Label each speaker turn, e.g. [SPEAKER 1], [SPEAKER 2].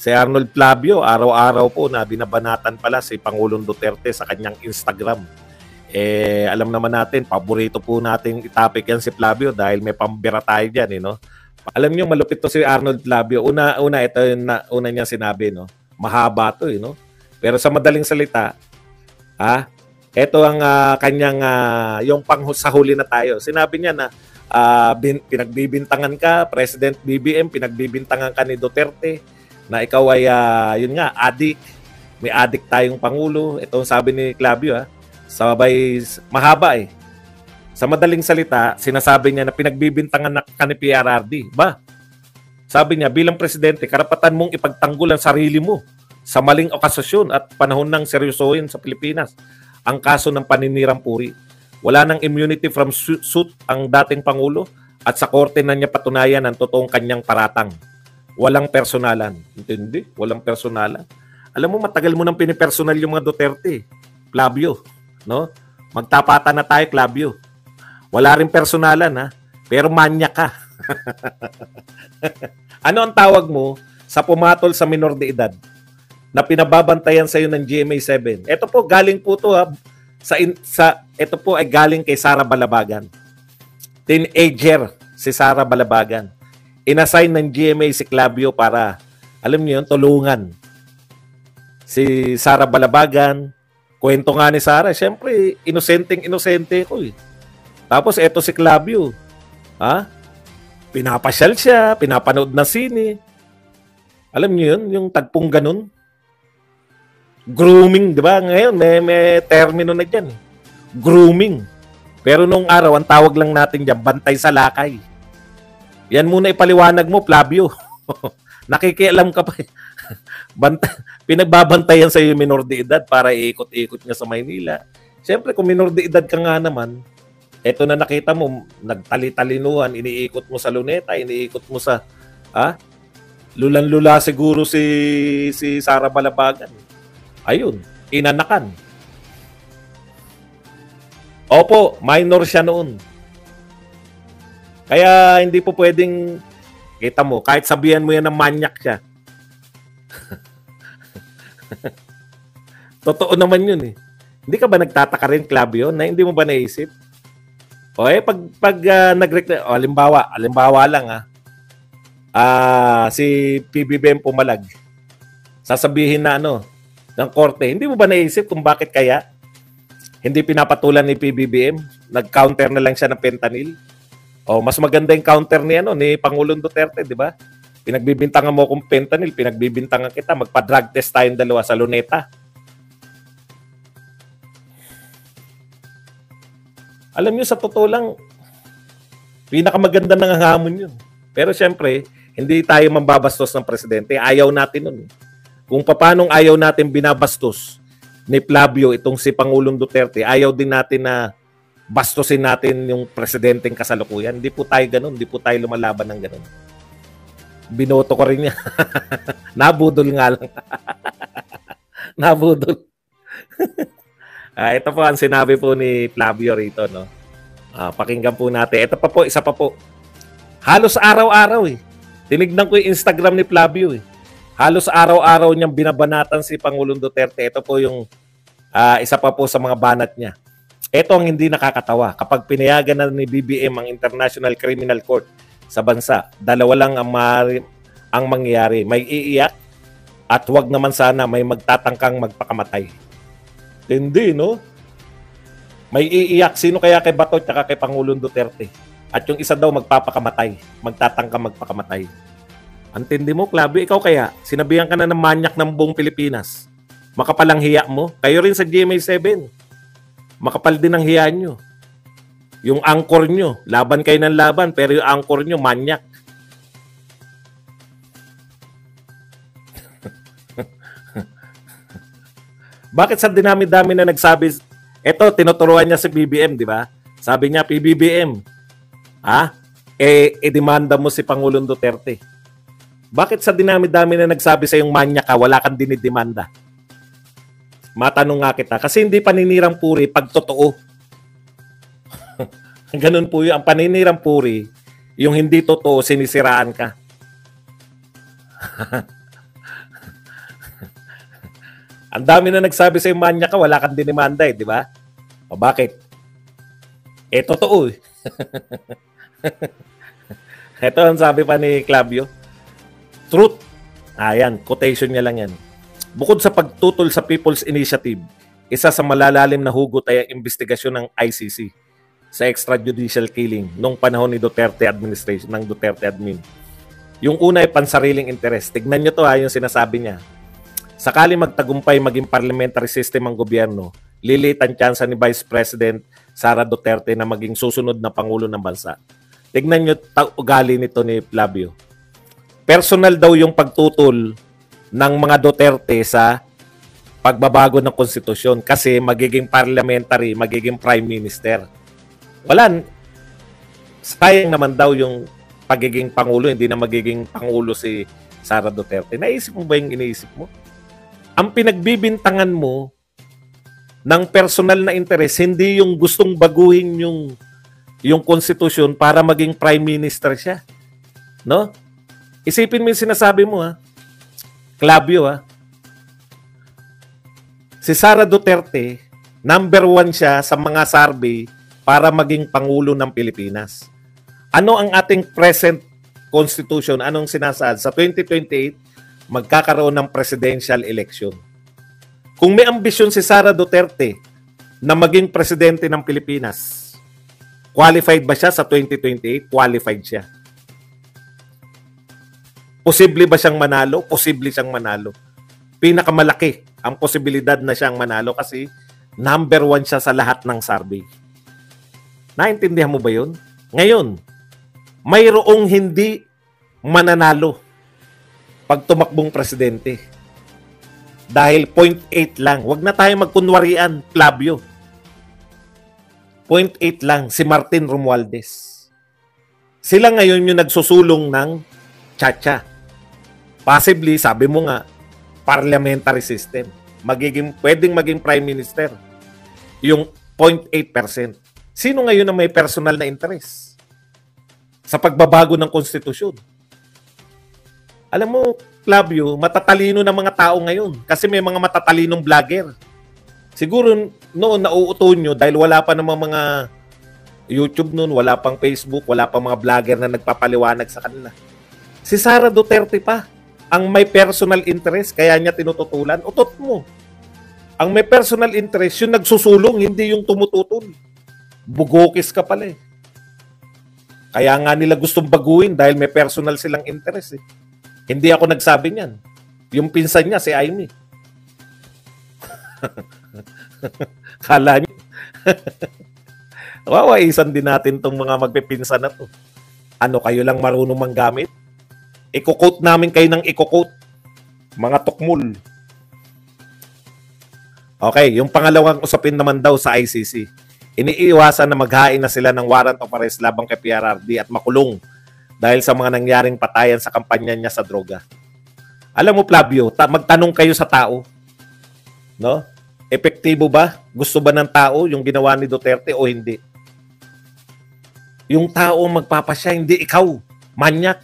[SPEAKER 1] Si Arnold Flavio, araw-araw po na binabanatan pala si Pangulong Duterte sa kanyang Instagram. Alam naman natin, paborito po nating topic yan si Flavio dahil may pambira tayo dyan, no? Alam niyo, malupit to si Arnold Flavio. Ito yung una niya sinabi, no? Mahaba to, no? Pero sa madaling salita, ito ang kanyang, yung sa huli na tayo. Sinabi niya na, pinagbibintangan ka, President BBM, pinagbibintangan ka ni Duterte, na ikaw ay, yun nga, addict. May addict tayong Pangulo. Ito ang sabi ni Flavio, sabay, mahaba eh. Sa madaling salita, sinasabi niya na pinagbibintangan ka ni PRRD. Sabi niya, bilang presidente, karapatan mong ipagtanggol ang sarili mo sa maling okasyon at panahon ng seryosohin sa Pilipinas ang kaso ng paninirang puri. Wala nang immunity from suit ang dating Pangulo at sa korte na niya patunayan ang totoong kanyang paratang. Walang personalan. Intindi? Walang personalan. Alam mo, matagal mo nang pinipersonal yung mga Duterte. Flavio, no? Magtapatan na tayo, Flavio. Wala rin personalan, pero manyak ka. Ano ang tawag mo sa pumatol sa minor de edad na pinababantayan sa iyo ng GMA7? Ito po, galing po to ito po ay galing kay Sara Balabagan. Teenager si Sara Balabagan. Inassign ng GMA si Flavio para, alam niyo yun, tulungan. Si Sara Balabagan, kwento nga ni Sara, syempre, inosente ko eh. Tapos eto si Flavio, pinapasyal siya, pinapanood na sine. Alam niyo yun, yung tagpong ganun. Grooming, di ba? Ngayon, may termino na dyan. Grooming. Pero nung araw, ang tawag lang natin dyan, bantay sa lakay. Yan muna ipaliwanag mo, Flavio. Nakikialam ka pa. Pinagbabantayan sa iyo minor de edad para iikot-ikot niya sa Maynila. Siyempre, kung minor de edad ka nga naman, eto na nakita mo, nagtali-talinuhan, iniikot mo sa Luneta, iniikot mo sa, lulan-lula siguro si Sara Balabagan. Ayun, inanakan. Opo, minor siya noon. Kaya hindi po pwedeng, kita mo, kahit sabihan mo yan na manyak siya. Totoo naman yun eh. Hindi ka ba nagtataka rin, Flavio, na hindi mo ba naisip? Pag halimbawa lang si PBBM pumalag, sasabihin na ng korte, hindi mo ba naisip kung bakit kaya hindi pinapatulan ni PBBM? Nag-counter na lang siya ng fentanyl. Mas maganda yung counter ni Pangulong Duterte, di ba? Pinagbibintangan mo kung fentanyl, pinagbibintangan kita, magpa-drug test tayong dalawa sa Luneta. Alam nyo, sa totoo lang, pinakamaganda ng hamon yun. Pero syempre, hindi tayo mambabastos ng presidente. Ayaw natin nun. Kung paanong ayaw natin binabastos ni Flavio itong si Pangulong Duterte, ayaw din natin na bastusin natin yung presidenteng kasalukuyan. Hindi po tayo ganun. Hindi po tayo lumalaban ng ganun. Binoto ko rin niya. Nabudol nga lang. Nabudol. Ito po ang sinabi po ni Flavio rito, no? Pakinggan po natin. Ito pa po, isa pa po. Halos araw-araw eh. Tinignan ko yung Instagram ni Flavio eh. Halos araw-araw niyang binabanatan si Pangulong Duterte. Ito po yung isa pa po sa mga banat niya. Ito ang hindi nakakatawa. Kapag pinayagan na ni BBM ang International Criminal Court sa bansa, dalawa lang ang mangyayari. May iiyak at wag naman sana may magtatangkang magpakamatay. Hindi, no? May iiyak. Sino kaya kay Bato at kay Pangulong Duterte? At yung isa daw magpapakamatay. Magtatangkang magpakamatay. Antindi mo, Flavio, ikaw kaya? Sinabihan ka na ng manyak ng buong Pilipinas. Makapalang hiya mo. Kayo rin sa GMA7. Makapal din ang hiya nyo. Yung anchor nyo, laban kayo ng laban, pero yung anchor nyo, manyak. Bakit sa dinami-dami na nagsabi, eto, tinuturuan niya si BBM, di ba? Sabi niya, PBBM, demanda mo si Pangulong Duterte. Bakit sa dinami-dami na nagsabi sa yung manyak ka, wala kang dinidemanda? Matanong nga kita. Kasi hindi paninirang puri pag totoo. Ganun po yun. Ang paninirang puri, yung hindi totoo, sinisiraan ka. Ang dami na nagsabi sa manya ka, wala kang dinimanda eh, di ba? O bakit? Eh, totoo eh. Ito ang sabi pa ni Clavio. Truth. Ayan, quotation niya lang yan. Bukod sa pagtutol sa People's Initiative, isa sa malalalim na hugot ay ang investigasyon ng ICC sa extrajudicial killing nung panahon ni Duterte administration, ng Duterte admin. Yung una ay pansariling interest. Tignan nyo to yung sinasabi niya. Sakali magtagumpay maging parliamentary system ang gobyerno, lilit ang tsansa ni Vice President Sara Duterte na maging susunod na Pangulo ng bansa. Tignan nyo ugali nito ni Flavio. Personal daw yung pagtutol ng mga Duterte sa pagbabago ng konstitusyon kasi magiging parliamentary, magiging prime minister. Wala, sayang naman daw yung pagiging Pangulo, hindi na magiging Pangulo si Sara Duterte. Naisip mo ba yung iniisip mo? Ang pinagbibintangan mo ng personal na interes, hindi yung gustong baguhin yung konstitusyon para maging prime minister siya. No? Isipin mo yung sinasabi mo, ha? Clavio, ha? Si Sara Duterte, number 1 siya sa mga survey para maging Pangulo ng Pilipinas. Ano ang ating present constitution? Anong sinasaad? Sa 2028, magkakaroon ng presidential election. Kung may ambisyon si Sara Duterte na maging presidente ng Pilipinas, qualified ba siya sa 2028? Qualified siya. Posible ba siyang manalo? Posible siyang manalo. Pinakamalaki ang posibilidad na siyang manalo kasi number 1 siya sa lahat ng survey. Naintindihan mo ba yun? Ngayon, mayroong hindi mananalo pag tumakbong presidente. Dahil 0.8 lang. Huwag na tayo magkunwarian, Flavio. 0.8 lang, si Martin Romualdez. Sila ngayon yung nagsusulong ng tsa-tsa. Possibly, sabi mo nga, parliamentary system. Pwedeng maging prime minister. Yung 0.8%. Sino ngayon na may personal na interest sa pagbabago ng konstitusyon? Alam mo, Flavio, matatalino na mga tao ngayon kasi may mga matatalinong vlogger. Siguro noon nauuto nyo dahil wala pa namang mga YouTube noon, wala pang Facebook, wala pang mga vlogger na nagpapaliwanag sa kanila. Si Sara Duterte pa ang may personal interest, kaya niya tinututulan. Utot mo. Ang may personal interest, yung nagsusulong, hindi yung tumututol. Bugokis ka pala eh. Kaya nga nila gustong baguhin dahil may personal silang interest eh. Hindi ako nagsabi niyan. Yung pinsan niya, si Amy. Kala niyo. Wawaisan din natin tong mga magpipinsan na to. Ano, kayo lang marunong manggamit? Iko-quote namin kayo ng iko-quote. Mga tukmul. Okay, yung pangalawang usapin naman daw sa ICC. Iniiwasan na maghain na sila ng warrant of arrest labang kay PRRD at makulong dahil sa mga nangyaring patayan sa kampanya niya sa droga. Alam mo, Flavio, magtanong kayo sa tao. No? Epektibo ba? Gusto ba ng tao yung ginawa ni Duterte o hindi? Yung tao magpapasya, hindi ikaw. Manyak.